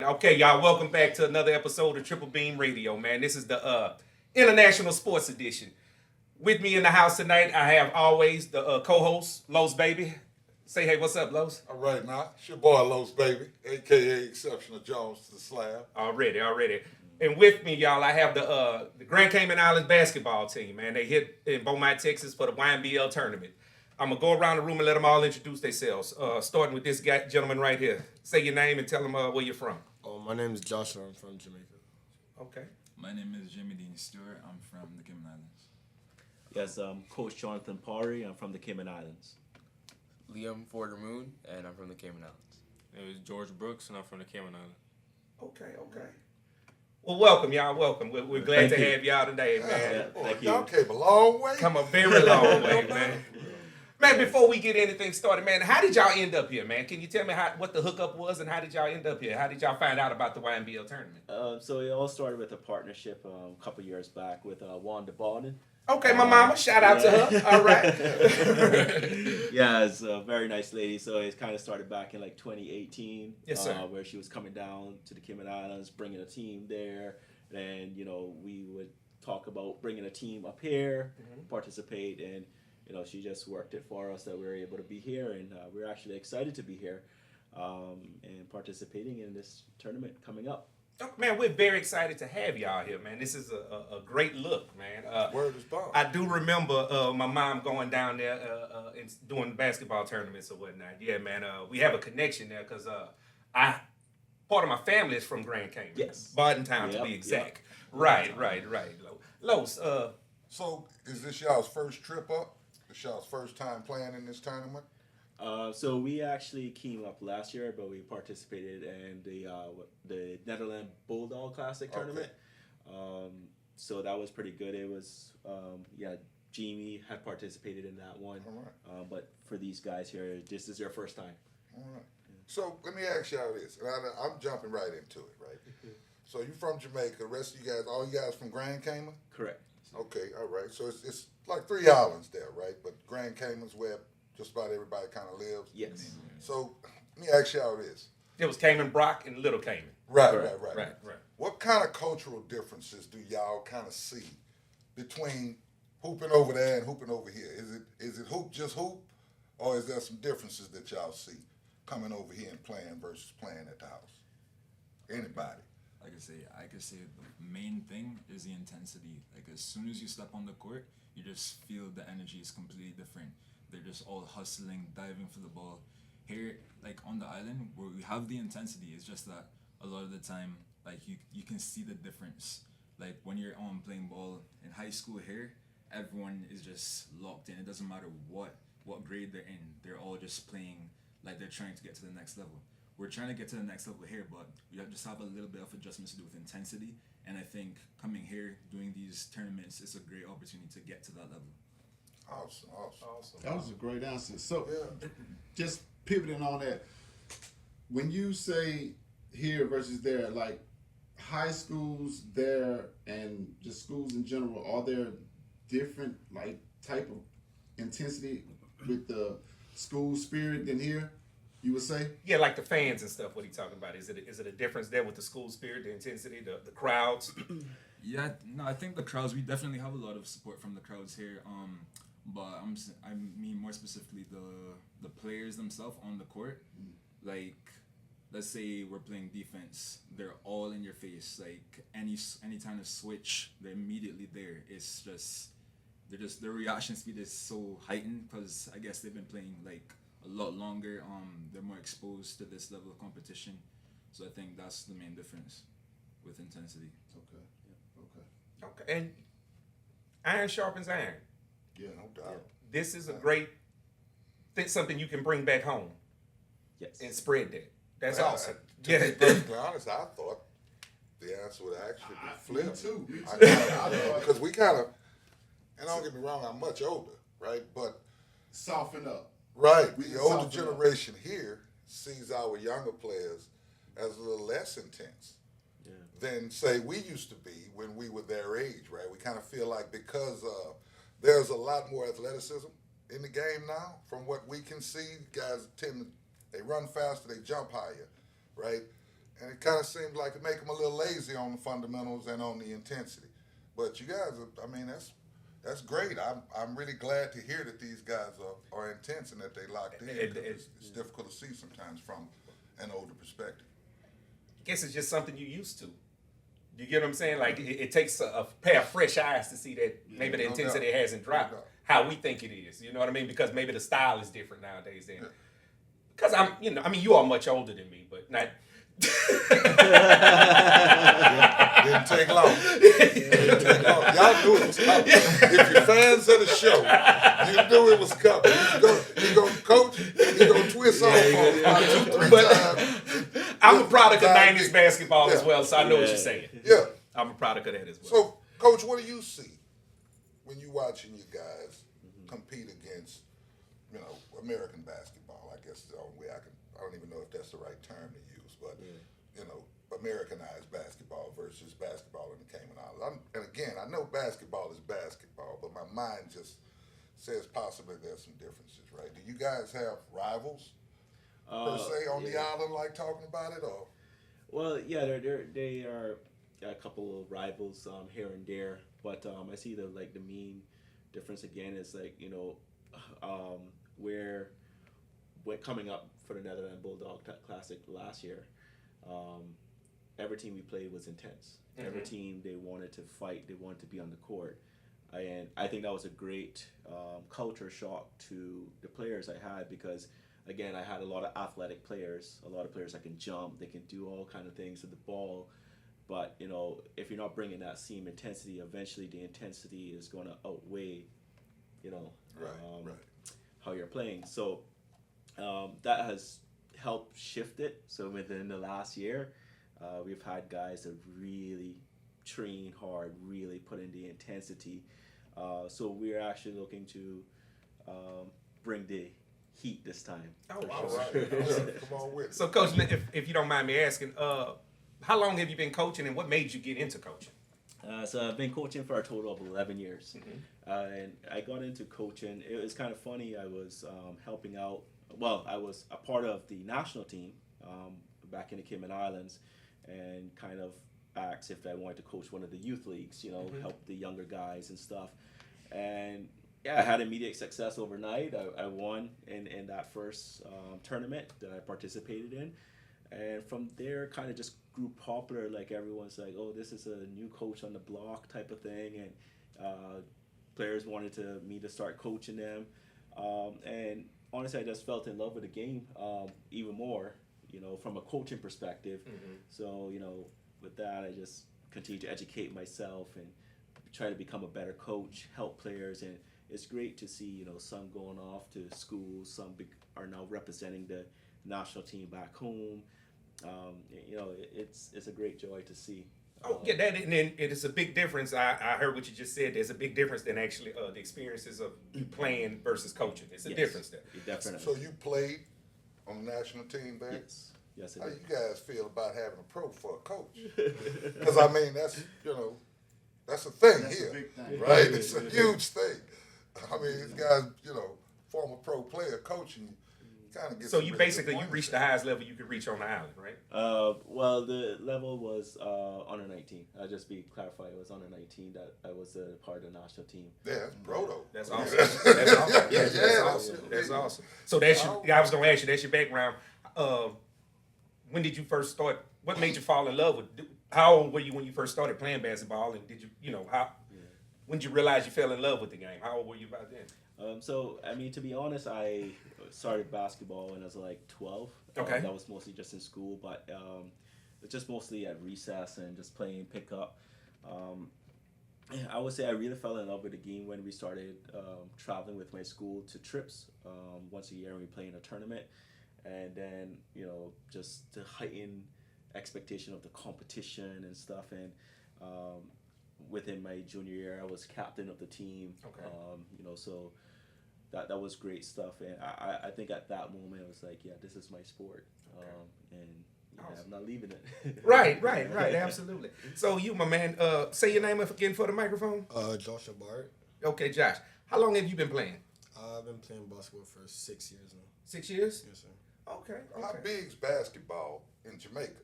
Okay, y'all, welcome back to another episode of Triple Beam Radio, man. This is the International Sports Edition. With me in the house tonight, I have always the co-host, Los Baby. Say, hey, what's up, Los? All right, now. It's your boy, Los Baby, a.k.a. Exceptional Jones to the slab. Already. And with me, y'all, I have the Grand Cayman Islands basketball team, man. They hit in Beaumont, Texas for the YMBL tournament. I'm going to go around the room and let them all introduce themselves, starting with this gentleman right here. Say your name and tell them where you're from. My name is Joshua. I'm from Jamaica. Okay. My name is Jimmy Dean Stewart. I'm from the Cayman Islands. Yes, Coach Jonathan Parry. I'm from the Cayman Islands. Liam Forder Moon, and I'm from the Cayman Islands. My name is George Brooks, and I'm from the Cayman Islands. Okay. Well, welcome, y'all. Welcome. We're glad to have y'all today, man. Yeah, boy, thank y'all you. came a long way. Come a very long way, man. Man, before we get anything started, man, how did y'all end up here, man? Can you tell me what the hookup was and how did y'all end up here? How did y'all find out about the YMBL tournament? So it all started with a partnership a couple years back with Wanda Bodean. Okay, my mama. Shout out to her. All right. Yeah, it's a very nice lady. So it kind of started back in like 2018. Yes, sir. Where she was coming down to the Cayman Islands, bringing a team there. And, we would talk about bringing a team up here, participate, and she just worked it for us that we were able to be here, and we're actually excited to be here and participating in this tournament coming up. Oh, man, we're very excited to have y'all here, man. This is a great look, man. Word is bond. I do remember my mom going down there and doing basketball tournaments or whatnot. Yeah, man, we have a connection there because part of my family is from Grand Cayman. Yes. Barton Town, to be exact. Right. Los, So, is this y'all's first trip up? This y'all's first time playing in this tournament? So we actually came up last year, but we participated in the Netherlands Bulldog Classic tournament. So that was pretty good. It was, Jamie had participated in that one. All right. But for these guys here, this is their first time. All right. So, let me ask y'all this. And I'm jumping right into it, right? So, you from Jamaica. The rest of you guys, all you guys from Grand Cayman? Correct. Okay, all right. So, it's like 3 islands there, right? But Grand Cayman's where just about everybody kind of lives. Yes. So, let me ask y'all this. it was Cayman Brock and Little Cayman. Right. What kind of cultural differences do y'all kind of see between hooping over there and hooping over here? Is it hoop just hoop, or is there some differences that y'all see coming over here and playing versus playing at the house? Anybody? Like I could say the main thing is the intensity. Like as soon as you step on the court, you just feel the energy is completely different. They're just all hustling, diving for the ball. Here, like on the island, where we have the intensity, it's just that a lot of the time, like you can see the difference. Like when you're playing ball in high school here, everyone is just locked in. It doesn't matter what grade they're in. They're all just playing like they're trying to get to the next level. We're trying to get to the next level here, but we just have a little bit of adjustments to do with intensity. And I think coming here, doing these tournaments, is a great opportunity to get to that level. Awesome. That was a great answer. So, Yeah. just pivoting on that, when you say here versus there, like high schools there and just schools in general, are there different like type of intensity with the school spirit than here? You would say? Yeah, like the fans and stuff. What he talking about? Is it a difference there with the school spirit, the intensity, the crowds? Yeah, no, I think the crowds, we definitely have a lot of support from the crowds here. But I mean more specifically the players themselves on the court. Like, let's say we're playing defense, they're all in your face. Like any time of switch, they're immediately there. It's just their reaction speed is so heightened because I guess they've been playing like a lot longer. They're more exposed to this level of competition. So I think that's the main difference with intensity. Okay. And iron sharpens iron. Yeah, no doubt. This is something you can bring back home Yes. and spread that. That's Well, awesome. To Yeah. be perfectly honest, I thought the answer would actually be flipped. Me too. Because we kind of, and don't get me wrong, I'm much older, right? But Soften up. right, We the can older soften up. generation here sees our younger players as a little less intense than say we used to be when we were their age, right? We kind of feel like because there's a lot more athleticism in the game now, from what we can see, guys they run faster, they jump higher, right? and it kind of seems like it make them a little lazy on the fundamentals and on the intensity. But you guys, that's great. I'm really glad to hear that these guys are intense and that they locked in. It's difficult to see sometimes from an older perspective. I guess it's just something you're used to. You get what I'm saying? Like it takes a pair of fresh eyes to see that maybe the intensity hasn't dropped how we think it is. You know what I mean? Because maybe the style is different nowadays. Then, because you are much older than me, but not. Didn't take long. Y'all knew it was coming. If you're fans of the show, you knew it was coming. He's going to coach, he's going to twist off on about 2-3 times. I'm a product of 90s basketball as well, so I know what you're saying. Yeah. I'm a product of that as well. So, Coach, what do you see when you're watching your guys compete against, American basketball? I guess the only way I don't even know if that's the right term to use, but, Americanized basketball versus basketball in the Cayman Islands. And again, I know basketball is basketball, but my mind just says possibly there's some differences, right? Do you guys have rivals, per se, on the island, like talking about it, or? Well, yeah, they are a couple of rivals here and there, but I see the main difference again is we're coming up for the Netherlands Bulldog Classic last year. Every team we played was intense. Mm-hmm. Every team, they wanted to fight. They wanted to be on the court. And I think that was a great culture shock to the players I had because, again, I had a lot of athletic players, a lot of players that can jump, they can do all kind of things with the ball. But, if you're not bringing that same intensity, eventually the intensity is going to outweigh, how you're playing. So that has helped shift it. So within the last year, we've had guys that really train hard, really put in the intensity. So we're actually looking to bring the heat this time. Oh, wow. Come on with it. So, Coach, if you don't mind me asking, how long have you been coaching and what made you get into coaching? So I've been coaching for a total of 11 years. Mm-hmm. And I got into coaching. It was kind of funny. I was helping out. Well, I was a part of the national team back in the Cayman Islands and kind of asked if I wanted to coach one of the youth leagues, help the younger guys and stuff. And I had immediate success overnight. I won in that first tournament that I participated in. And from there, kind of just grew popular. Like everyone's like, oh, this is a new coach on the block type of thing. And players wanted me to start coaching them. And honestly, I just felt in love with the game even more, from a coaching perspective. Mm-hmm. So, with that, I just continue to educate myself and try to become a better coach, help players. And it's great to see, some going off to schools, some are now representing the national team back home. It's a great joy to see. That and then it is a big difference. I heard what you just said. There's a big difference than actually the experiences of you playing versus coaching. It's a difference there. Definitely. So you played on the national team there? Yes. How do you guys feel about having a pro for a coach? Because that's that's a thing That's here, a big thing. right? It's a huge thing. These guys, former pro player coaching. Kind of so you basically you reached the highest level you could reach on the island, right? Well, the level was under 19. I'll just be clarified. It was under 19 that I was a part of the national team. Yeah, that's proto. That's awesome. That's awesome. That's awesome. So I was gonna ask you. That's your background. When did you first start? What made you fall in love with? How old were you when you first started playing basketball? And did you, when did you realize you fell in love with the game? How old were you about then? To be honest, I started basketball when I was like 12. Okay. That was mostly just in school, but it's just mostly at recess and just playing pickup. I would say I really fell in love with the game when we started traveling with my school to trips once a year, and we play in a tournament. And then, just the heightened expectation of the competition and stuff. And within my junior year, I was captain of the team. Okay. So that was great stuff. And I think at that moment, I was like, yeah, this is my sport. Okay. Awesome. I'm not leaving it. Right, absolutely. So you, my man, say your name again for the microphone. Joshua Bart. Okay, Josh. How long have you been playing? I've been playing basketball for 6 years now. 6 years? Yes, sir. Okay. How big's basketball in Jamaica?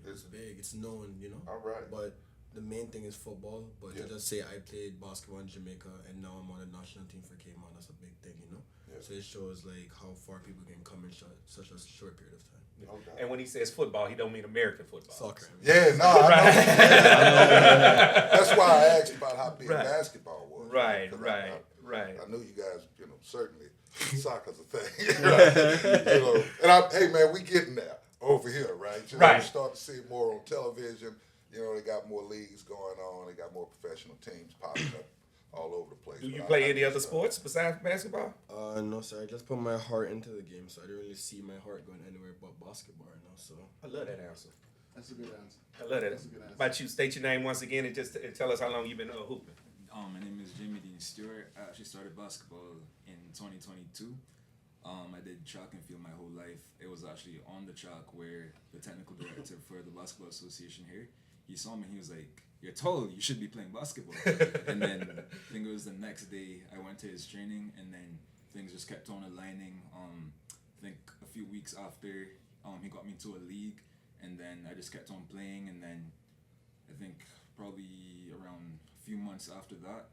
It's big. It's known, you know. All right. But the main thing is football. But Yeah. to just say I played basketball in Jamaica and now I'm on the national team for Cayman, that's a big thing, you know. Yeah. So it shows like how far people can come in such a short period of time. No doubt. And when he says football, he don't mean American football. Soccer. Yeah, no, I know. That's why I asked about how big Right. basketball was. Right, 'Cause right, right. I knew you guys, certainly soccer's a thing. Right? And hey man, we getting there over here, right? Right. We start to see more on television. They got more leagues going on. They got more professional teams popping up all over the place. Do you But play I any other just, sports besides basketball? No, sir. I just put my heart into the game, so I don't really see my heart going anywhere but basketball right now. So I love that answer. That's a good answer. I love that. That's a good answer. About you, state your name once again and just tell us how long you've been hooping. My name is Jamie Dean Stewart. I actually started basketball in 2022. I did track and field my whole life. It was actually on the track where the technical director for the Basketball Association here, he saw me and he was like, "You're tall, you should be playing basketball." And then I think it was the next day I went to his training and then things just kept on aligning. I think a few weeks after he got me into a league and then I just kept on playing and then I think probably around a few months after that,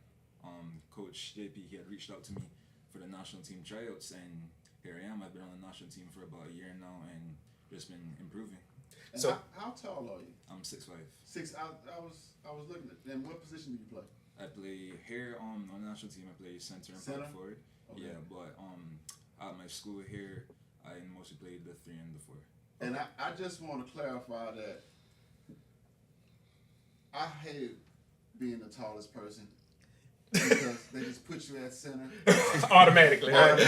Coach JP, he had reached out to me for the national team tryouts and here I am. I've been on the national team for about a year now and just been improving. And So- how tall are you? I'm 6'5". 6. I was looking at. And what position do you play? I play here on the national team. I play center and Center? power forward. Okay. Yeah, but at my school here, I mostly played the 3 and the 4. And I just want to clarify that I hated being the tallest person because they just put you at center. Automatically. Right?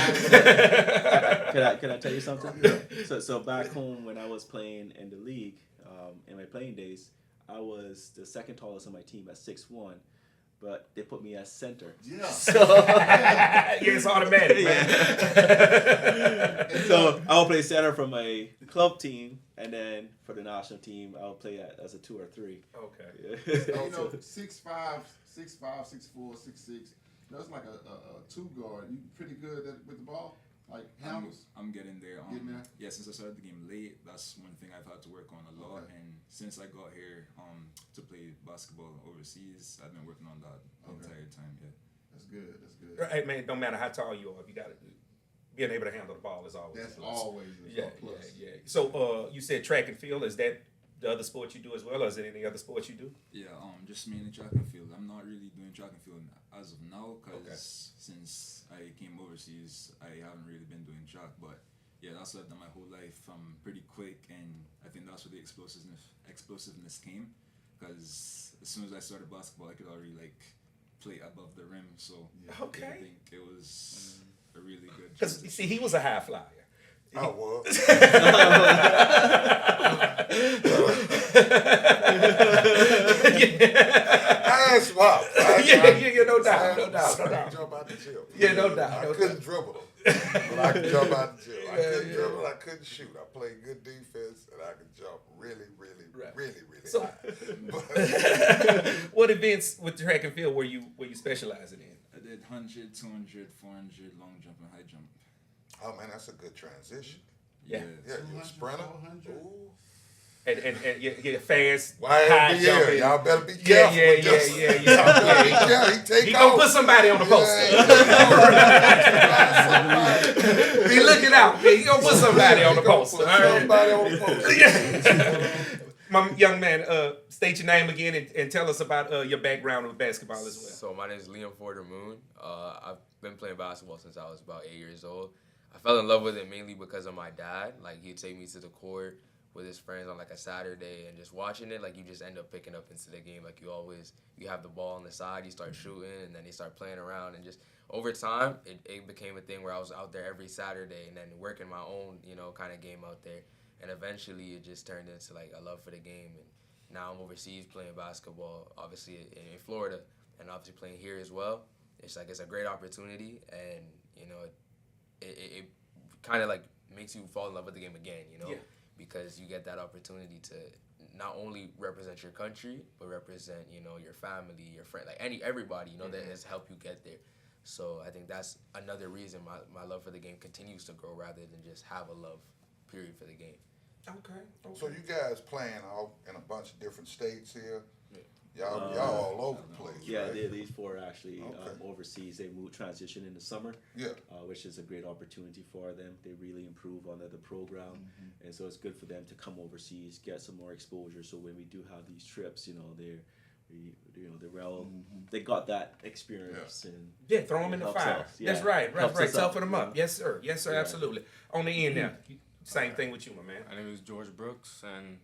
Can I tell you something? So back home when I was playing in the league, in my playing days, I was the second tallest on my team at 6'1", but they put me as center. Yeah. Yeah, it's automatic, man. So I will play center for my club team, and then for the national team, I'll play as a 2 or 3. Okay. You know, 6'5", 6'4", 6'6". That's like a 2 guard. You pretty good with the ball, like handles. I'm getting there. Getting there? Yeah, since I started the game late, that's one thing I've had to work on a lot. Okay. And since I got here to play basketball overseas, I've been working on that the Okay. entire time. Yeah. That's good. That's good. Hey, man, don't matter how tall you are, you got to being able to handle the ball is always That's a plus. always a Yeah, plus. yeah. So, you said track and field. Is that the other sport you do as well, or is it any other sports you do? Yeah, just mainly track and field. I'm not really doing track and field as of now because since I came overseas, I haven't really been doing track. But yeah, that's what I've done my whole life. I'm pretty quick, and I think that's where the explosiveness came. Because as soon as I started basketball, I could already play above the rim. So Okay. I think it was a really good. Because you see, he was a high flyer. I was. I asked Bob. Yeah, no doubt, no doubt, no I doubt. could jump out the gym. Yeah, no doubt, I no couldn't dribble, but I could jump out the gym. I couldn't yeah. dribble. I couldn't shoot. I played good defense, and I could jump really, really, Right. really, really So- high. But, What events with track and field were you specializing in? I did 100, 200, 400, long jump and high jump. oh man, that's a good transition. Yeah. Yeah, you a 200, sprinter. 400. Ooh. And you're fast, Why high yeah, jumping. y'all better be Yeah, careful. yeah, with this. yeah. Y'all better be careful. He take He gonna off. put somebody on the poster. Yeah. Be looking out. Man. He gonna put somebody on the He gonna poster. put all right? somebody on the poster. My young man, state your name again and tell us about your background with basketball as well. So my name is Liam Forder Moon. I've been playing basketball since I was about 8 years old. I fell in love with it mainly because of my dad. He'd take me to the court with his friends on a Saturday and just watching it, you just end up picking up into the game. You have the ball on the side, you start shooting, and then you start playing around. And just over time, it became a thing where I was out there every Saturday and then working my own, kind of game out there. And eventually it just turned into a love for the game. And now I'm overseas playing basketball, obviously in Florida, and obviously playing here as well. It's it's a great opportunity, and it kind of makes you fall in love with the game again, Yeah. because you get that opportunity to not only represent your country but represent your family, your friend, everybody that has helped you get there. So I think that's another reason my love for the game continues to grow rather than just have a love period for the game. Okay. So you guys playing out in a bunch of different states here. Y'all all over the place. Yeah, right? these four are actually Okay. overseas. They transition in the summer, Yeah. which is a great opportunity for them. They really improve on the program, and so it's good for them to come overseas, get some more exposure. So when we do have these trips, they're well, they got that experience. And Yeah, throw them in the helps fire. us, yeah. That's right. Helps us Toughen out, them up. Yes, sir. Yes, sir. Yeah. Absolutely. On the end now. Same thing with you, my man. My name is George Brooks, and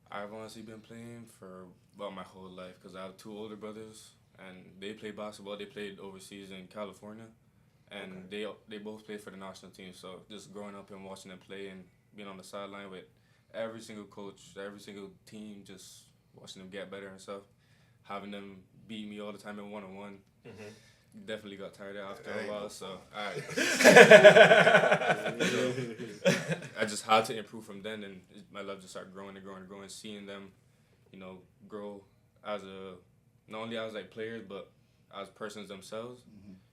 I've honestly been playing for about my whole life because I have two older brothers, and they play basketball. They played overseas in California, and they both played for the national team. So just growing up and watching them play and being on the sideline with every single coach, every single team, just watching them get better and stuff, having them beat me all the time in one-on-one. Definitely got tired after a while, so I just had to improve from then, and my love just started growing and growing and growing. Seeing them, grow as not only as like players but as persons themselves,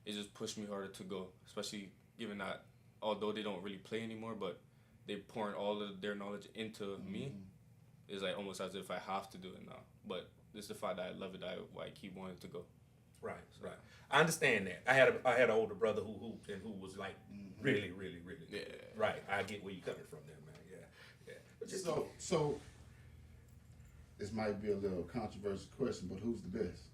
it just pushed me harder to go. Especially given that although they don't really play anymore, but they pouring all of their knowledge into me. It's like almost as if I have to do it now. But it's the fact that I love it why I keep wanting to go. Right. I understand that. I had an older brother who hooped and who was like really, really, really good. Yeah. Right. I get where you're coming from there, man. Yeah. But just So this might be a little controversial question, but who's the best?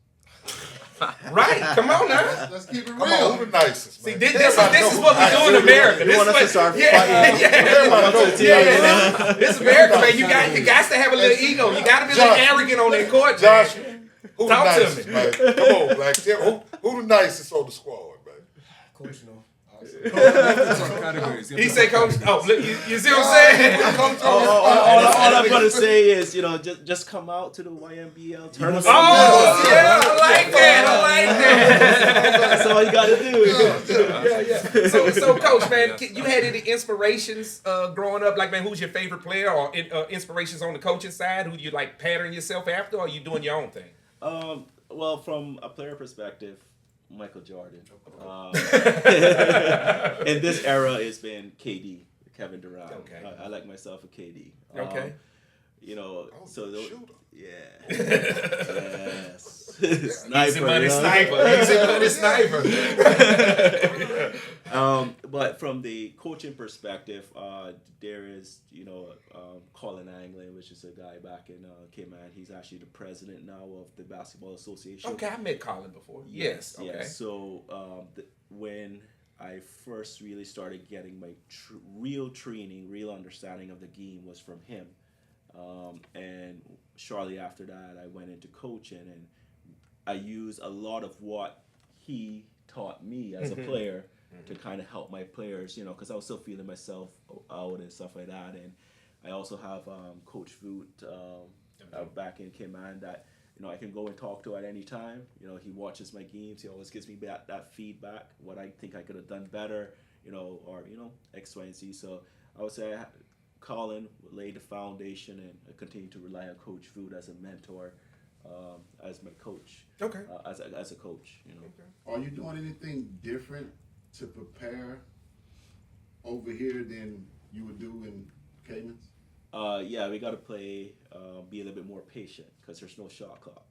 right. Come on now. Let's keep it real. Come on, who the nicest, See, man? this is what we do in America. You want us to start fighting? Everybody knows. Yeah. This America, man. You got to have a little ego. You got to be a little arrogant on that court, Josh, man. who the Talk to nicest, me. man? Come on, Black. Who the nicest on the squad, man? Coach, no. Categories. He said, "Coach, oh, look, you see what I'm saying?" All I'm gonna say is, just come out to the YMBL tournament. Oh, yeah, I like that. That's all you gotta do. Yeah. So, Coach, man, you had any inspirations growing up? Like, man, who's your favorite player, or inspirations on the coaching side? Who you like pattern yourself after, or are you doing your own thing? Well, from a player perspective, Michael Jordan. In this era, it's been KD, Kevin Durant. Okay. I like myself a KD. Okay. Shooter. Yeah. Yes. Easy money sniper. But from the coaching perspective, there is, Colin Anglin, which is a guy back in Cayman. He's actually the president now of the Basketball Association. Okay, I met Colin before. Yes. Okay. Yes. So when I first really started getting my real training, real understanding of the game was from him. And shortly after that, I went into coaching, and I used a lot of what he taught me as a player to kind of help my players, because I was still feeling myself out and stuff like that. And I also have Coach Voot back in Cayman that I can go and talk to at any time. He watches my games. He always gives me that feedback, what I think I could have done better, or X, Y, and Z. So I would say Colin laid the foundation, and I continue to rely on Coach Voot as a mentor, as my coach. Okay. As a coach, Are you doing anything different to prepare over here than you would do in Cayman's? Yeah, we got to be a little bit more patient because there's no shot clock,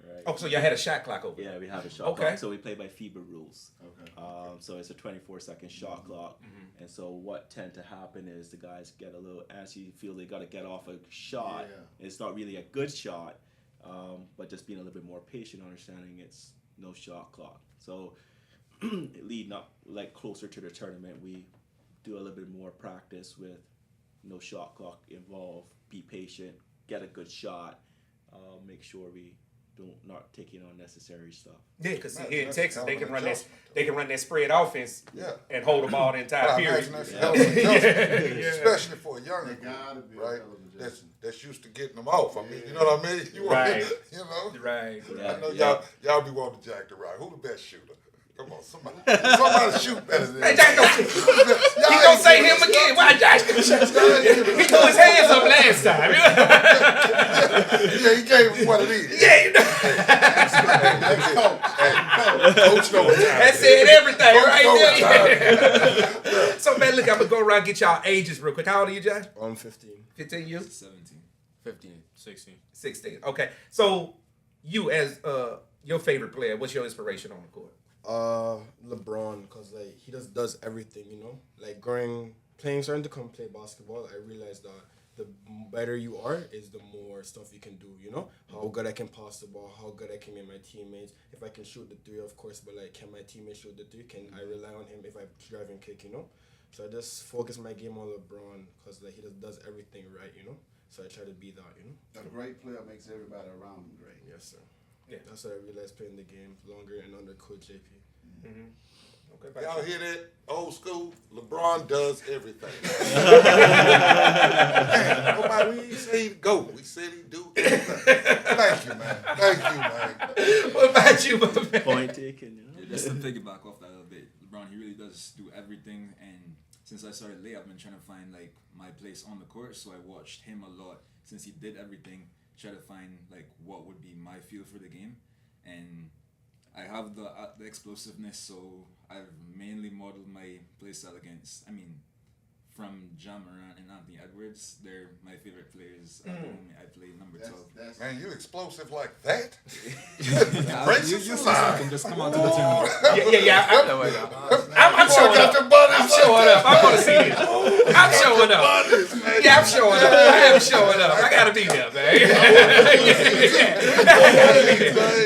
right? Oh, so y'all had a shot clock over there. Yeah, we have a shot clock, so we play by FIBA rules. Okay. So it's a 24-second shot clock, and so what tend to happen is the guys get a little antsy, feel they got to get off a shot. Yeah. It's not really a good shot, but just being a little bit more patient, understanding it's no shot clock. So leading up, like closer to the tournament, we do a little bit more practice with no shot clock involved. Be patient, get a good shot, make sure we not taking unnecessary stuff. Yeah, because here in That's Texas, they hell of can an run that spread offense and hold the ball the entire I period. imagine that's a hell of an adjustment, Yeah. especially for a younger They group, gotta be a right? hell of an adjustment. That's used to getting them off. I mean, you know what I mean? You Right. Right. Right. I know y'all be wanting to jack the rock. Who the best shooter? Come on, somebody shoot better than Hey, him. Josh, he gonna say him again. Why, Josh? He threw his hands up last time. Yeah, he gave him what it is. Yeah, Coach know what time that it said is. everything Coach right know what time there. it is. So, man, look, I'm going to go around and get y'all ages real quick. How old are you, Josh? I'm 15. 15 you? 17. 15. 16. 16. Okay. So, you as your favorite player, what's your inspiration on the court? LeBron, because like he just does everything, you know. Like starting to come play basketball, I realized that the better you are is the more stuff you can do, you know. How good I can pass the ball, how good I can make my teammates. If I can shoot the three, of course, but like, can my teammate shoot the three? Can I rely on him if I drive and kick, you know? So I just focus my game on LeBron because like he just does everything right, you know. So I try to be that, you know. A great player makes everybody around him great. Yes, sir. Yeah. That's what I realized playing the game longer and under Coach JP. Mm-hmm. Okay, Y'all hear that? Old school. LeBron does everything. Man, nobody, we ain't say he'd go. We said he'd do everything. Thank you, man. What about you, my man? Point taken, you know. Yeah, just to piggyback off that a little bit, LeBron, he really does do everything. And since I started late, I've been trying to find like my place on the court. So I watched him a lot. Since he did everything, try to find like what would be my feel for the game. And I have the explosiveness, so I've mainly modeled my playstyle against, from John Morant and Anthony Edwards. They're my favorite players at the moment. I play number 12. Man, you explosive like that? You see something just come out to the tournament. Yeah. Oh my God. I'm showing up. the bunnies. I'm showing up. I want to see this. I'm showing up. Yeah, I'm showing up. I am showing up. I gotta be there, man.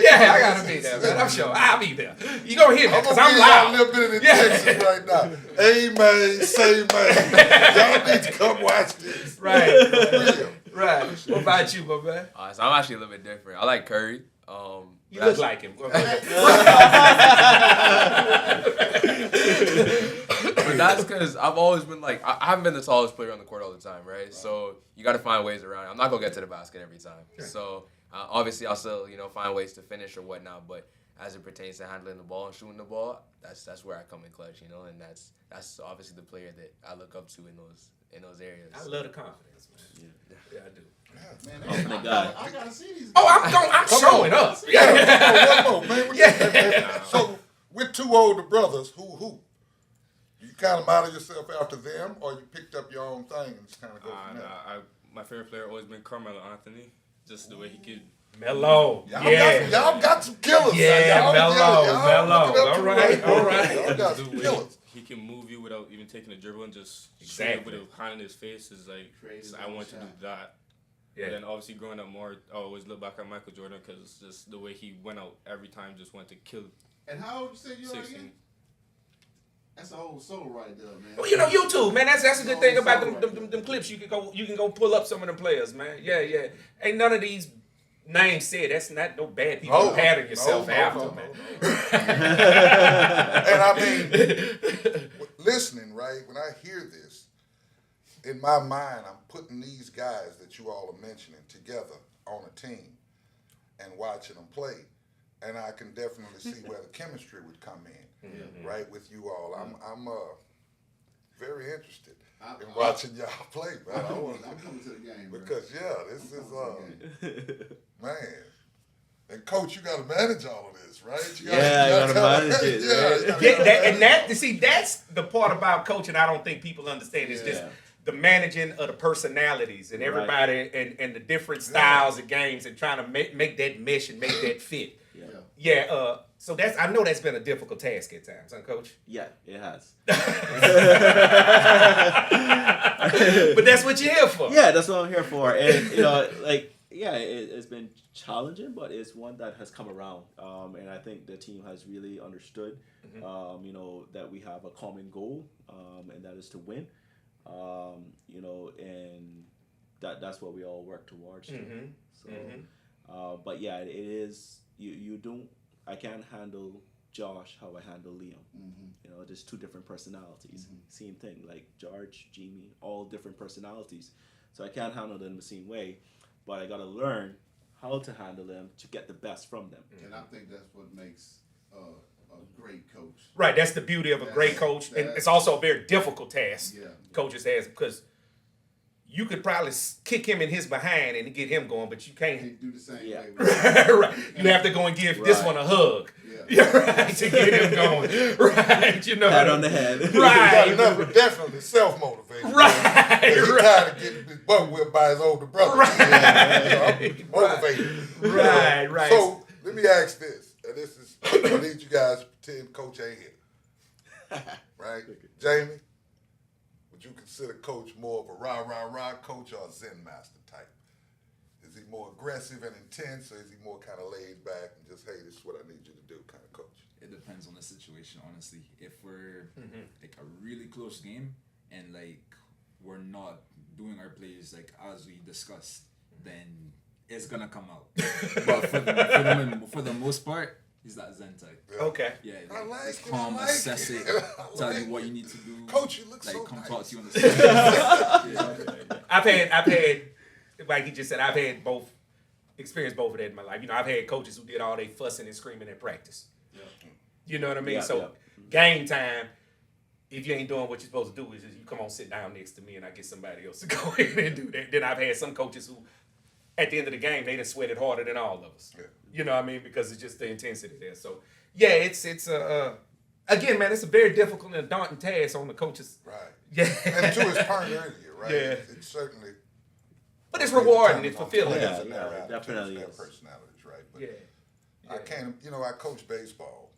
Yeah, I gotta be there, man. I'm sure. I'll be there. You gonna hear me because I'm a loud. little bit of the Texas right now. Amen, say man. Y'all need to come watch this. Right. For real. Right. What about you, my man? So I'm actually a little bit different. I like Curry. You look like him. But that's because I've always been like, I haven't been the tallest player on the court all the time, right? So you got to find ways around it. I'm not going to get to the basket every time. So obviously I'll still, find ways to finish or whatnot. But as it pertains to handling the ball and shooting the ball, that's where I come in clutch, and that's obviously the player that I look up to in those areas. I love the confidence, man. Yeah, I do. Man, Confident guy. I gotta see these. Oh, I'm showing up. Yeah, one more, man. So, with two older brothers, who? You kind of model yourself after them, or you picked up your own thing and just kind of go from there? My favorite player always been Carmelo Anthony. Just the way he could. Mellow. Y'all got some killers. Yeah, mellow. All right. Y'all got some killers. He can move you without even taking a dribble and just Exactly. with a hand in his face is like, Crazy I want to do that. Yeah. And then obviously growing up more, I always look back at Michael Jordan because just the way he went out every time, just went to kill. And how old you say you are 16. again? That's an old soul right there, man. Well, YouTube, man. That's a good thing about them clips. You can go pull up some of them players, man. Yeah. Ain't none of these names said. That's not no bad people. No. Pattern yourself after, No. man. And I mean, listening, right, when I hear this, in my mind, I'm putting these guys that you all are mentioning together on a team and watching them play. And I can definitely see where the chemistry would come in, right, with you all. I'm very interested in watching y'all play, man. I'm coming to the game, bro. Because, this is, man. And Coach, you got to manage all of this, right? You gotta manage it. That's the part about coaching I don't think people understand is just the managing of the personalities and everybody and the different styles of games and trying to make that mesh and make that fit. So I know that's been a difficult task at times, huh, Coach? Yeah, it has. But that's what you're here for. Yeah, that's what I'm here for. And, it's been challenging, but it's one that has come around. And I think the team has really understood, that we have a common goal, and that is to win. And that's what we all work towards. But yeah, it is, you don't, I can't handle Josh how I handle Liam. There's two different personalities. Same thing, like George, Jimmy, all different personalities. So I can't handle them the same way, but I gotta learn how to handle them to get the best from them. And I think that's what makes a great coach. Right, that's the beauty of a great coach. And it's also a very difficult task coaches has because you could probably kick him in his behind and get him going, but you can't do the same way. right. You have to go and give this one a hug. Yeah, right, to get him going. Right, you know. Pat on the head. Right. Definitely self-motivated. Right, He right. tired of getting his butt whipped by his older brother. Right. I'm motivated. Right, right. So let me ask this. And this is, I need you guys to pretend Coach ain't here. Right? Jamie, would you consider Coach more of a rah coach or a Zen master type? Is he more aggressive and intense, or is he more kind of laid back and just, hey, this is what I need you to do kind of coach? It depends on the situation, honestly. If we're like a really close game and like we're not doing our plays like as we discussed, then it's gonna come out. But for the most part, he's that Zen type. Yeah. Okay. Yeah, I like, like it's it, calm, I like assess it. it, I tell like you what it. you need to do. Coach, you look like so come nice. talk to you on the side. Yeah. I've had, like he just said, I've had both, experienced both of that in my life. You know, I've had coaches who did all they fussing and screaming at practice. Yeah. You know what I mean? Yeah, So yeah. game time, if you ain't doing what you're supposed to do, is just you come on, sit down next to me, and I get somebody else to go in and do that. Then I've had some coaches who, at the end of the game, they done sweated harder than all of us. Yeah. You know what I mean? Because it's just the intensity there. So yeah, it's again, man, it's a very difficult and daunting task on the coaches. Right. Yeah. And to his point earlier, right? Yeah. It's certainly. But it's rewarding. It's determined fulfilling. on Yeah, players and their yeah, attitudes, definitely their is. personalities, right? But Yeah. I can't, I coached baseball,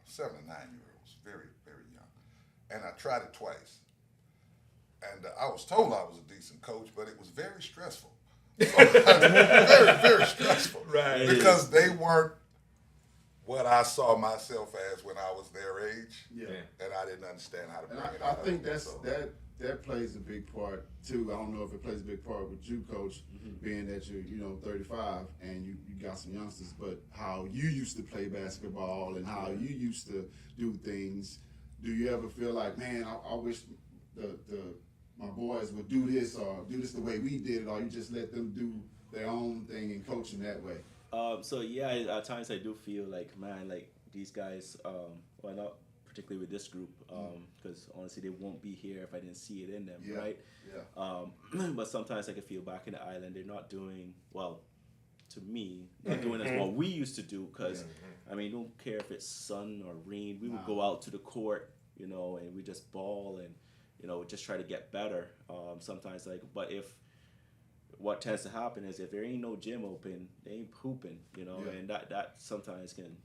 7 and 9-year-olds, very, very young. And I tried it twice. And I was told I was a decent coach, but it was very stressful. So, very, very stressful. Right. Because they weren't what I saw myself as when I was their age. Yeah. And I didn't understand how to bring And it I out. think So, that plays a big part too. I don't know if it plays a big part with you, Coach, being that you're 35 and you got some youngsters, but how you used to play basketball and how you used to do things. Do you ever feel like, man, I wish my boys would do this or do this the way we did it, or you just let them do their own thing and coach them that way? So yeah, at times I do feel like, man, like these guys, well, not particularly with this group, because honestly they won't be here if I didn't see it in them, Yeah. right? Yeah. But sometimes I can feel back in the island, they're not doing, well, to me, not doing as what we used to do, because, I mean, don't care if it's sun or rain, we would go out to the court, and we just ball and, just try to get better. Sometimes, but what tends to happen is if there ain't no gym open, they ain't hooping, and that sometimes can.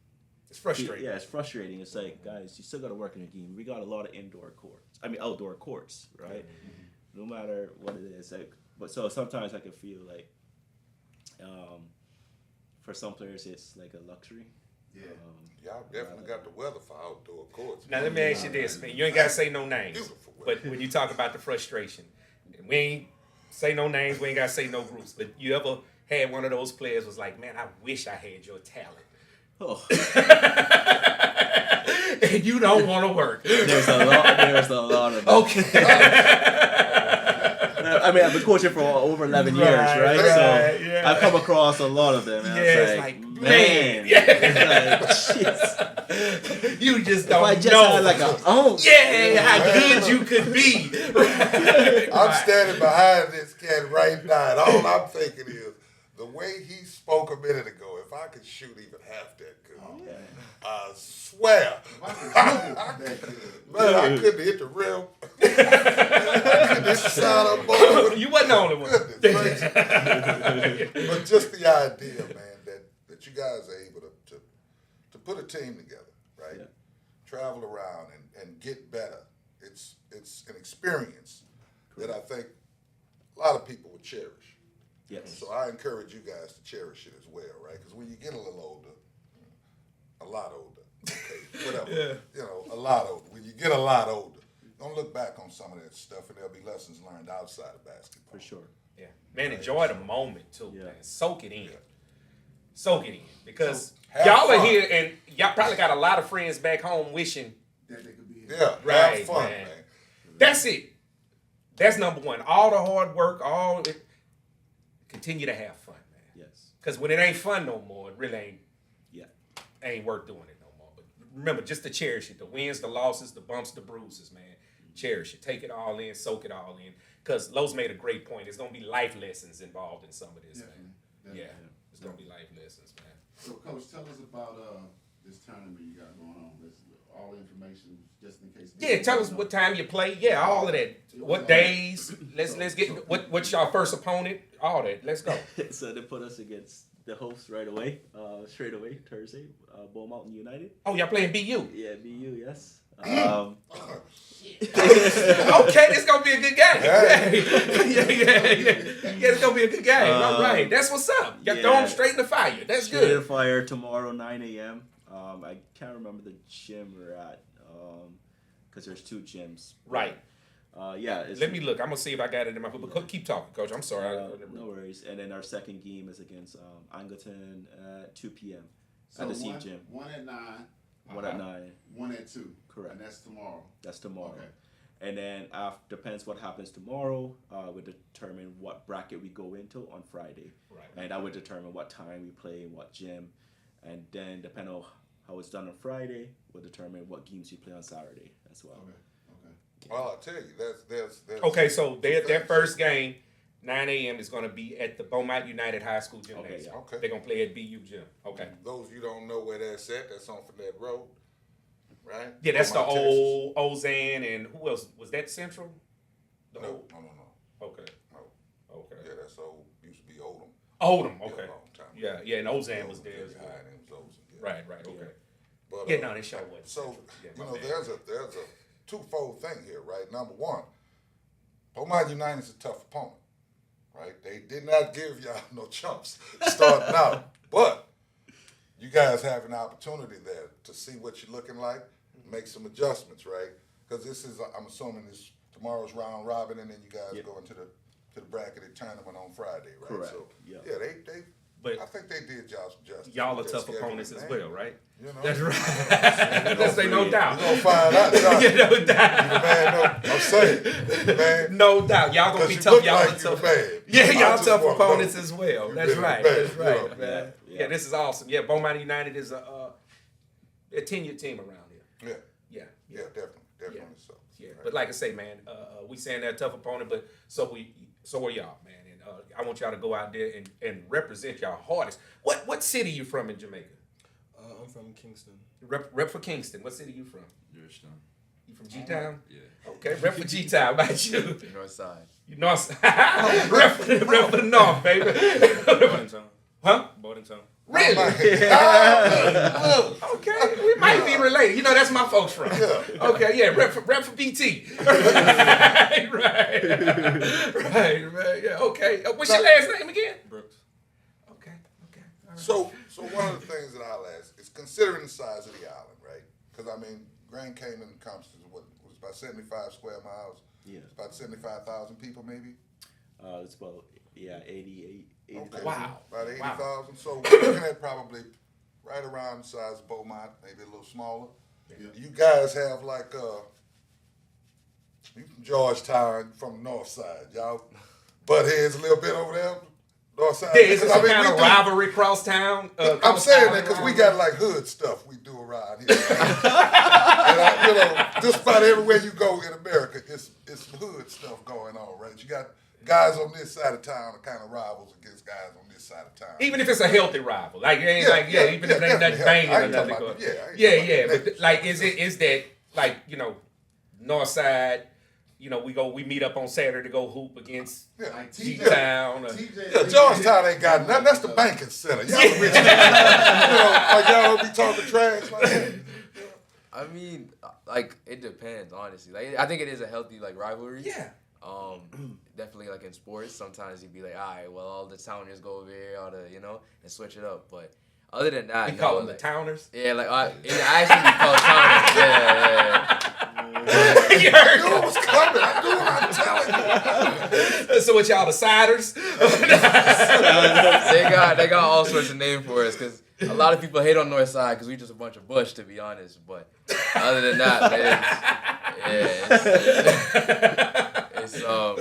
It's frustrating. Yeah, it's frustrating. It's like, guys, you still got to work in the game. We got a lot of outdoor courts, right? No matter what it is. But so sometimes I can feel like, for some players, it's like a luxury. Yeah. y'all definitely got the weather for outdoor courts. Now let me ask you this, man. You ain't gotta say no names, Beautiful but when you talk about the frustration, we ain't say no names. We ain't gotta say no groups. But you ever had one of those players was like, man, I wish I had your talent, Oh, and you don't want to work. there's a lot of them. Okay. I mean, I've been coaching for over 11 years, right? Right, So yeah. I've come across a lot of them. And Yeah, it's it's like, like, man. man. It's like, jeez. You just If don't I just know. had like a ounce. Yeah, how good you could be. I'm standing behind this cat right now, and all I'm thinking is the way he spoke a minute ago. If I could shoot even half that good, I swear, man, I couldn't hit the rim. I couldn't hit the side of the ball. You wasn't the only one. Goodness gracious. But just the idea, man, that you guys are able to put a team together, right? Yeah. Travel around and get better. It's an experience that I think a lot of people would cherish. Yes. So I encourage you guys to cherish it as well, right? Because when you get a little older, a lot older, okay, whatever, a lot older. When you get a lot older, don't look back on some of that stuff, and there'll be lessons learned outside of basketball. For sure. Yeah. Man, enjoy the moment too, Yeah. man. Soak it in. Soak it in. Because have y'all are fun. here and y'all probably got a lot of friends back home wishing. That they could be here. Yeah, Right, have fun, man. man. That's it. That's number one. All the hard work, continue to have fun, man. Yes. Because when it ain't fun no more, it really Yeah. ain't worth doing it no more. But remember, just to cherish it. The wins, the losses, the bumps, the bruises, man. Cherish it. Take it all in. Soak it all in. Because Lowe's made a great point. There's going to be life lessons involved in some of this, man. Definitely. Yeah. There's going to be life lessons, man. So, Coach, tell us about this tournament you got going on? All the information, just in case. Yeah, tell us what time you play. Yeah, all of that. What days? Let's get what's your first opponent? All that. Let's go. So they put us against the hosts right away, straight away Thursday, Bull Mountain United. Oh, y'all playing BU? Yeah, BU, yes. Okay, this gonna be a good game. Yeah, it's gonna be a good game. All right, that's what's up. You throw them straight in the fire. That's straight in the good. fire tomorrow, 9 a.m. I can't remember the gym we're at, because there's 2 gyms. Right. Yeah. Let me look. I'm gonna see if I got it in my book. But keep talking, Coach. I'm sorry. No worries. And then our second game is against Angleton at 2 p.m. So at the same gym. One at 9. 1 at 9. 1 at 2. Correct. And that's tomorrow. That's tomorrow. Okay. And then depends what happens tomorrow. Would determine what bracket we go into on Friday. Right. And that would determine what time we play in what gym. And then depending on how it's done on Friday, will determine what games we play on Saturday as well. Okay. Well, I'll tell you, there's Okay, so their first game, 9 a.m. is gonna be at the Beaumont United High School Gymnasium. Okay, yeah. Okay. They're gonna play at BU Gym. Okay. Those of you don't know where that's at, that's on Finette Road, right? Yeah, that's the Beaumont, Texas. old Ozan and who else was that Central? The No. old- Okay. No. Okay. Yeah, that's old. Used to be Oldham. Oldham. Yeah, Okay. a long time ago. Yeah, and Ozan was there. Very high, and it was Ozan, yeah. Right. Okay. But, Yeah, no, they sure was. So, Yeah, you my know, bad. there's a twofold thing here, right? Number one, Beaumont United is a tough opponent, right? They did not give y'all no chumps starting out, but you guys have an opportunity there to see what you're looking like, make some adjustments, right? Because this is, I'm assuming this tomorrow's round robin, and then you guys go into the bracketed tournament on Friday, right? Correct. So, Yeah. they But I think they did y'all some justice. y'all are with their tough scheduling, opponents as man. well, right? You know, That's right. Let's say no doubt. You're gonna find out. John. Yeah, no doubt. Man, no, I'm saying, man. No doubt. Y'all gonna be you tough. look Y'all like are you tough. bad. Yeah, I y'all just tough wanna opponents know as well. you That's been right. bad, That's right, you know. man. Yeah. Yeah, this is awesome. Yeah, Beaumont United is a tenured team around here. Yeah, Yeah. definitely so. Yeah, Right. but like I say, man, we saying they're a tough opponent, but so are y'all, man. And I want y'all to go out there and represent y'all hardest. What city you from in Jamaica? I'm from Kingston. Rep for Kingston. What city you from? Georgetown. You from G-Town? Yeah. Okay, rep for G-Town. About you? North side. You north. rep for the north, baby. Bodentown. Huh? Bodentown. Really? Okay, we might be related. You know, that's my folks from. Okay, yeah, rep for BT. right. Yeah, okay. What's your last name again? Brooks. Okay. All right. So one of the things that I'll ask is considering the size of the island, right? Because I mean, Grand Cayman encompasses what was about 75 square miles. Yeah. It's about 75,000 people, maybe. It's about 80,000. Okay. Wow. About 80,000. Wow. So we're looking at probably right around the size of Beaumont, maybe a little smaller. You guys have like you from Georgetown, from the north side, y'all butt heads a little bit over there, north side. Yeah, is it Because, some kind we of do- rivalry cross town? I'm saying that because we got like hood stuff we do around here. And you know, just about everywhere you go in America, it's some hood stuff going on, right? You got guys on this side of town are kind of rivals against guys on this side of town. Even if it's a healthy rival, like it ain't even if it ain't nothing definitely. banging I or ain't nothing. talking about- Yeah. about But like, is that like north side? We meet up on Saturday to go hoop against Like G-Town. Yeah, Georgetown ain't got nothing. That's the banking center. Y'all rich. Like y'all don't be talking trash like that. I mean, like it depends, honestly. Like I think it is a healthy like rivalry. Yeah. Definitely like in sports, sometimes you'd be like, all right, well, all the towners go over here, and switch it up. But other than that, We call them like, the towners. Yeah, like I actually we call towners. Yeah. You heard You know what's coming. I knew what I'm telling you. So what y'all the siders? They got all sorts of names for us because a lot of people hate on North Side because we just a bunch of bush, to be honest. But other than that,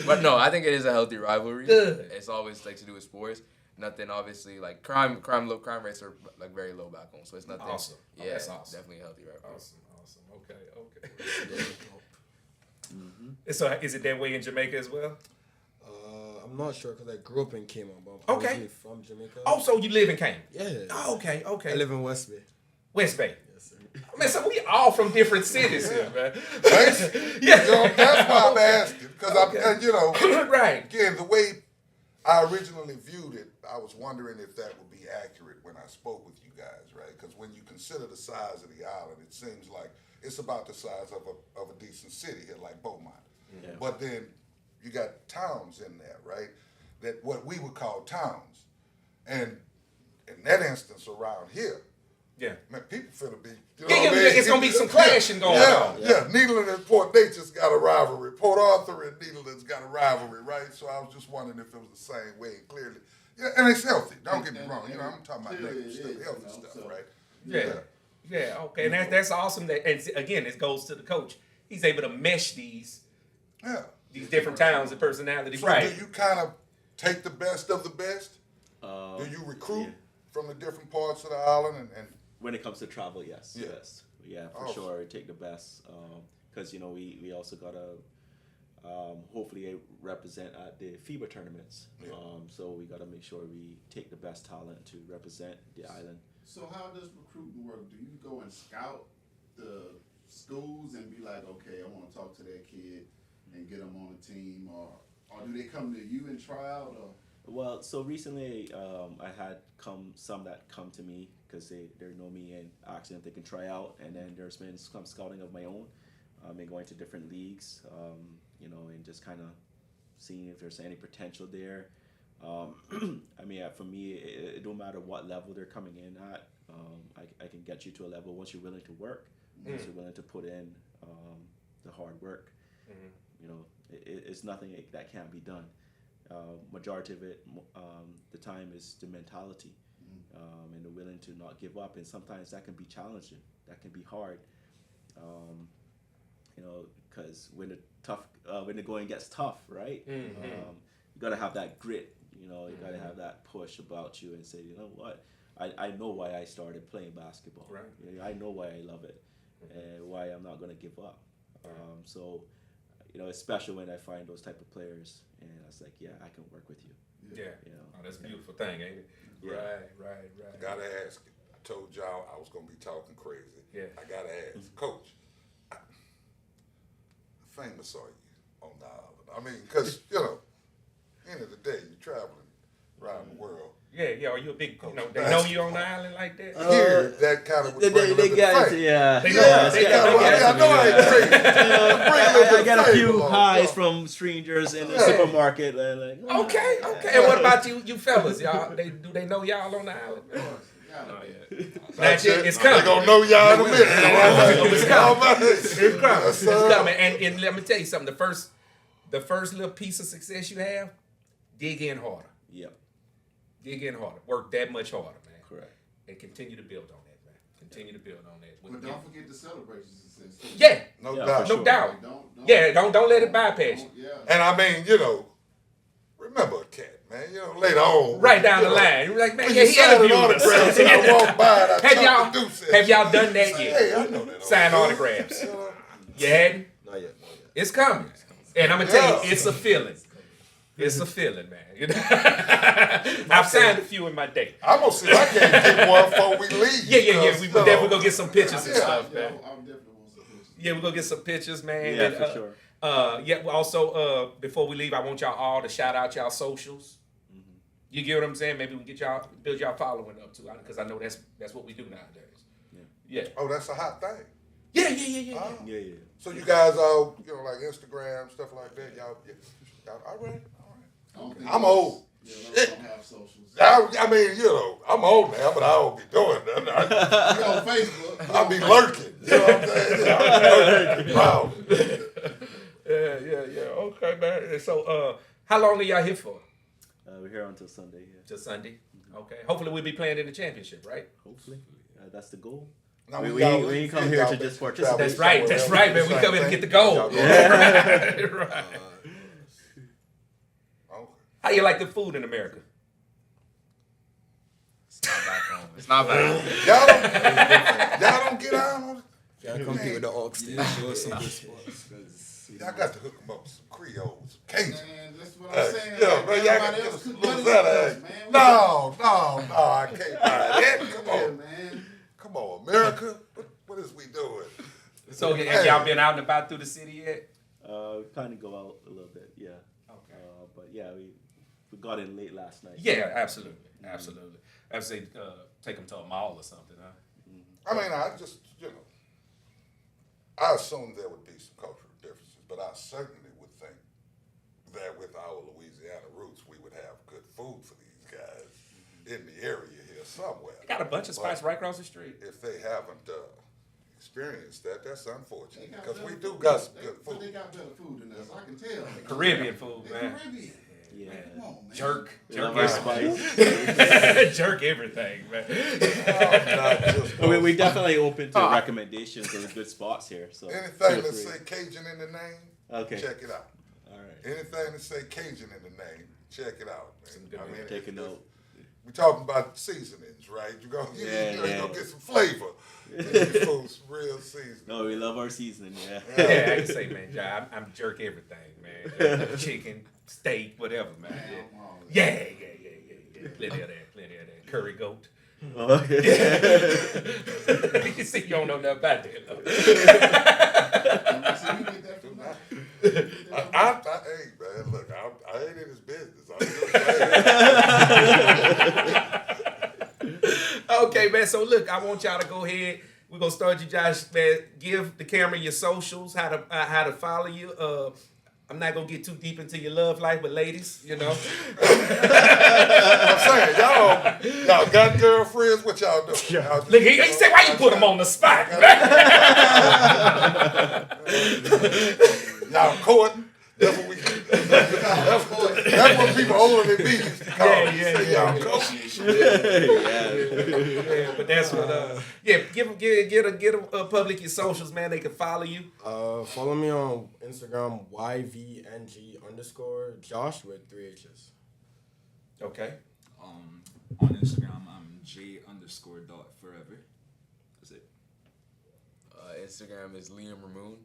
but no, I think it is a healthy rivalry. Good. It's always like to do with sports. Nothing, obviously, like crime rates are like very low back home, so it's nothing. Awesome. Oh, Yeah, that's awesome. definitely a healthy rivalry. Awesome. Okay. And so is it that way in Jamaica as well? I'm not sure because I grew up in Cayman, but I'm Okay. originally from Jamaica. Oh, so you live in Cayman? Yeah. Oh, okay. I live in West Bay. West Bay. Yes, sir. Man, so we all from different cities here, man. Yeah. That's why I'm asking. Because Right. again, the way I originally viewed it, I was wondering if that would be accurate when I spoke with you guys, right? Because when you consider the size of the island, it seems like it's about the size of a decent city here, like Beaumont. Yeah. But then you got towns in there, right? That what we would call towns. And in that instance around here, Yeah. man, people finna be. It's gonna be some clashing going on. Yeah. Needland and Port Nature's got a rivalry. Port Arthur and Needland's got a rivalry, right? So I was just wondering if it was the same way. And clearly, and it's healthy. Don't get me wrong. I'm talking about negative stuff, healthy stuff, right? Yeah. Okay, and that's awesome. That, and again, it goes to the coach. He's able to mesh these different towns and personalities. So Right. do you kind of take the best of the best? Do you recruit Yeah. from the different parts of the island and When it comes to travel, yes. Yeah. Yes. Yeah, for Awesome. sure. Take the best. Because, we also got to hopefully represent at the FIBA tournaments. Yeah. So we got to make sure we take the best talent to represent the island. So how does recruiting work? Do you go and scout the schools and be like, okay, I want to talk to that kid and get them on the team, or do they come to you and try out? Or? Well, so recently I had some that come to me because they know me and asking if they can try out, and then there's been some scouting of my own, and going to different leagues, and just kind of seeing if there's any potential there. For me, it don't matter what level they're coming in at. I can get you to a level once you're willing to work, once you're willing to put in the hard work. It's nothing that can't be done. Majority of it, the time is the mentality, and the willing to not give up. And sometimes that can be challenging. That can be hard. Because when the going gets tough, right? You gotta have that grit. You gotta have that push about you and say, you know what? I know why I started playing basketball. Right. I know why I love it, and why I'm not gonna give up. So. It's special when I find those type of players, and I was like, yeah, I can work with you. Yeah. Oh, that's a beautiful thing, ain't it? Yeah. Right. I gotta ask you. I told y'all I was gonna be talking crazy. Yeah. I gotta ask, Coach. How famous are you on the island? Because end of the day, you're traveling around the world. Yeah. Are you a big? They know you on the island like that. Here, that kind of would bring a little bit of fame. They know. I know I ain't crazy. I got a few highs from strangers in the supermarket. And like, Okay. And what about you fellas? Y'all, do they know y'all on the island? Not yet. It's coming. They're gonna know y'all in a minute. It's coming. It's coming. It's coming. And let me tell you something. The first little piece of success you have, dig in harder. Yep. Dig in harder. Work that much harder, man. Correct. And continue to build on that, man. Continue to build on that. But don't forget the celebrations. Yeah. No Yeah, doubt. for No doubt. Don't Don't let it bypass you. Yeah. And remember a cat, man. Later on. Right down the line. You're like, man, When yeah, you he sign an interviewed autograph and I walk by and I talk to Deuce. have y'all done that Hey, yet? I know that. Sign autographs. You hadn't? Not yet. It's coming. And I'm going to tell you, it's a feeling. It's a feeling, man. I've signed a few in my day. I'm gonna see if I can't get one before we leave. Yeah. We definitely gonna get some pictures and stuff, man. I'm definitely want some pictures. Yeah, we're gonna get some pictures, man. Yeah, And, for sure. Also, before we leave, I want y'all all to shout out y'all socials. You get what I'm saying? Maybe we can get build y'all following up too, because I know that's what we do nowadays. Yeah. Oh, that's a hot thing. Yeah. Yeah. So you guys all, like Instagram, stuff like that, y'all all right. I'm old. Yeah, those don't have socials. I'm old now, but I don't be doing that. You on Facebook. I'll be lurking. You know what I'm saying? Wow. Yeah. Okay, man. So, how long are y'all here for? We're here until Sunday. Yeah. Till Sunday. Okay. Hopefully, we'll be playing in the championship, right? Hopefully, that's the goal. Now, We ain't come here to just participate. That's right, man. We come in to get the goal. Yeah. Right. Okay. How you like the food in America? It's not bad. Y'all don't get out on it. Gotta compete with the Hawks. Show us some good spots. Y'all got to hook them up with some Creoles, Cajun. Man, that's what I'm saying. Yeah, man, y'all got to Everybody get else us a cook little better than better. us, man. No, I can't buy that. Come Yeah, on. man. Come Come on, America. What is we doing? So have y'all been out and about through the city yet? We kind of go out a little bit, yeah. Okay. But yeah, we got in late last night. Yeah, absolutely. I would say take them to a mall or something, huh? I mean, I just, I assume there would be some cultural differences, but I certainly would think that with our Louisiana roots, we would have good food for these guys in the area here somewhere. They got a bunch of spots right across the street. If they haven't experienced that, that's unfortunate because we do got some good But they food. got better food than us. I can tell. Caribbean food, They're man. Caribbean. Yeah. Come on, man. Jerk Love everything. our spice. Jerk everything, man. Not just I mean, we definitely open to recommendations of good spots here. So anything feel that free. say Cajun in the name, Okay. check it out. All right. Anything that say Cajun in the name, check it out, man. I mean, Take a note. we talking about seasonings, right? You're gonna get some flavor. These folks real seasoning. No, we love our seasoning. Yeah. Yeah, I can say, man, John, I'm jerk everything, man. Chicken, steak, whatever, man. Yeah. Plenty of that. Curry goat. Oh, You see, you don't know nothing about that, though. Hey, man, look, I ain't in his business. I'm just Okay, man. So look, I want y'all to go ahead. We're gonna start you, Josh. Man, give the camera your socials, how to follow you. I'm not gonna get too deep into your love life, but ladies, I'm saying, y'all got girlfriends? What y'all doing? Y'all just, Look, he said, why you put him on the spot? y'all courting? That's what we. That's what people older than me used to call it. Say y'all courting. Yeah, but that's what. Get a public your socials, man. They can follow you. Follow me on Instagram, YVNG_Josh with 3 H's. Okay. On Instagram, I'm J_.forever. That's it. Instagram is Liam Ramoon.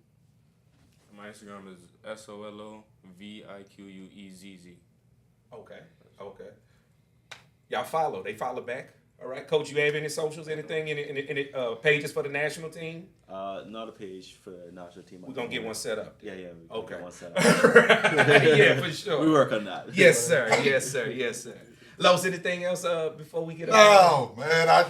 My Instagram is SOLOVIQUEZZ. Okay. Y'all follow. They follow back. All right, Coach. You have any socials? Anything? Any pages for the national team? Not a page for the national team. We're gonna get one set up. Yeah. We're Okay. Get one set up. Yeah, for sure. We work on that. Yes, sir. Los, anything else before we get up? No, man. I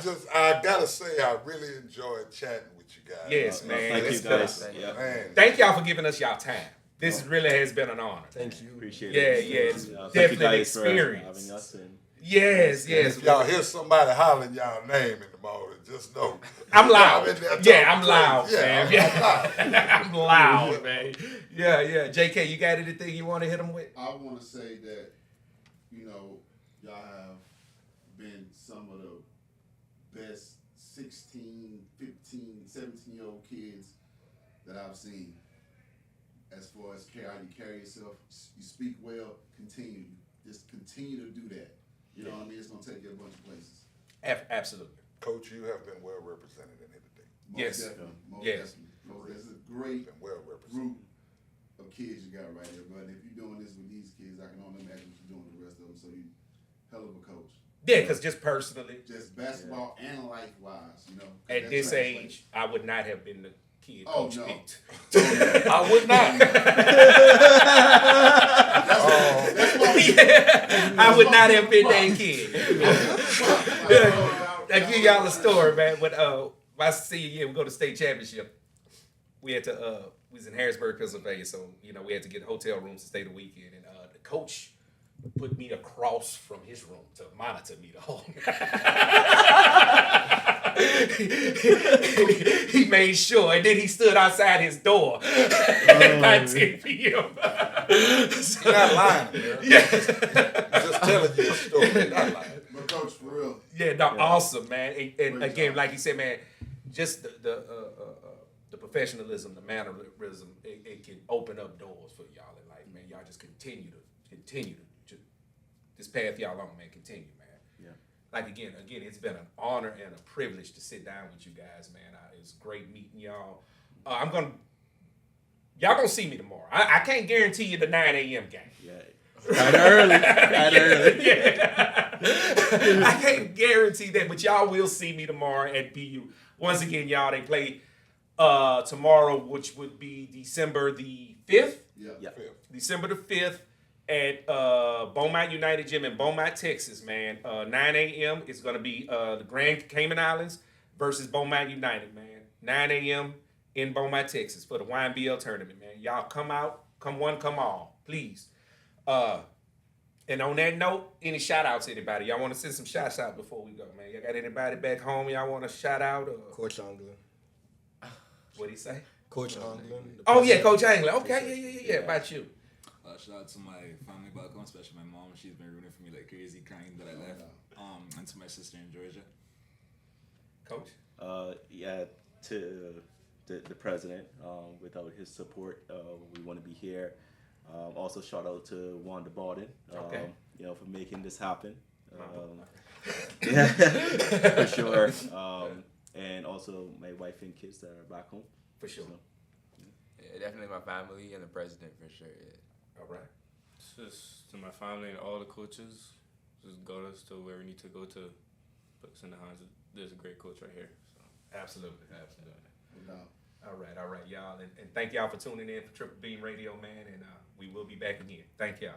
gotta say, I really enjoyed chatting with you guys. Yes, man. Thank you, It's guys. been- Yeah. Man, Thank y'all for giving us y'all time. This really has been an honor. Thank you. Appreciate Yeah, it. it's Thank you definitely an guys for experience. having us. And Yes. if y'all hear somebody hollering y'all name in the morning, just know. I'm loud. in there Yeah, talking I'm loud, crazy. man. Yeah, I'm loud. I'm loud, man. Yeah. JK, you got anything you want to hit them with? I want to say that, y'all have been some of the best 16, 15, 17-year-old kids that I've seen. As far as how you carry yourself, you speak well, just continue to do that. You know what I mean? It's going to take you a bunch of places. Absolutely. Coach, you have been well represented in here today. Yes. Most Yes. definitely. This is a great Been well represented. group of kids you got right here, but if you're doing this with these kids, I can only imagine what you're doing with the rest of them. So you, hell of a coach. Yeah, because just personally, Just basketball and life wise, at this age, I would not have been the kid Oh, Coach no. picked. I would not. I would not have been that kid. I give y'all a story, man. When my senior year, we go to state championship. We was in Harrisburg, Pennsylvania, so we had to get hotel rooms to stay the weekend, and the coach put me across from his room to monitor me the whole night. He made sure, and then he stood outside his door at about 10 p.m. You're not lying, man. Yeah. Just telling you a story. You're not lying. But coach, for real, Awesome, man. And Great again, job. like you said, man, just the professionalism, the mannerism, it can open up doors for y'all in life, man. Y'all just continue to this path y'all on, man. Continue, man. Yeah. Like again, it's been an honor and a privilege to sit down with you guys, man. It's great meeting y'all. Y'all gonna see me tomorrow. I can't guarantee you the 9 a.m. game. yeah. Kind of early. Kind of early. Yeah. I can't guarantee that, but y'all will see me tomorrow at BU. Once again, y'all, they play tomorrow, which would be December the 5th. Yeah. December the 5th at Beaumont United Gym in Beaumont, Texas, man. 9 a.m. It's going to be the Grand Cayman Islands versus Beaumont United, man. 9 a.m. in Beaumont, Texas for the YNBL tournament, man. Y'all come out, come one, come all, please. And on that note, any shout outs to anybody? Y'all want to send some shouts out before we go, man? Y'all got anybody back home y'all want to shout out? Coach Anglin. What'd he say? Coach Anglin. Oh, yeah, Coach Anglin. Okay, yeah. About you? Shout out to my family back home, especially my mom. She's been rooting for me like crazy, crying that I left. And to my sister in Georgia. Coach? To the president. Without his support, we want to be here. Also, shout out to Wanda Bodean, for making this happen. Yeah, for sure. And also my wife and kids that are back home. For sure. Yeah, definitely my family and the president for sure. Yeah. All right. It's just to my family and all the coaches. Just got us to where we need to go to put us in the hands of there's a great coach right here. So. Absolutely. All right, y'all. And thank y'all for tuning in for Triple Beam Radio, man. And we will be back again. Thank y'all.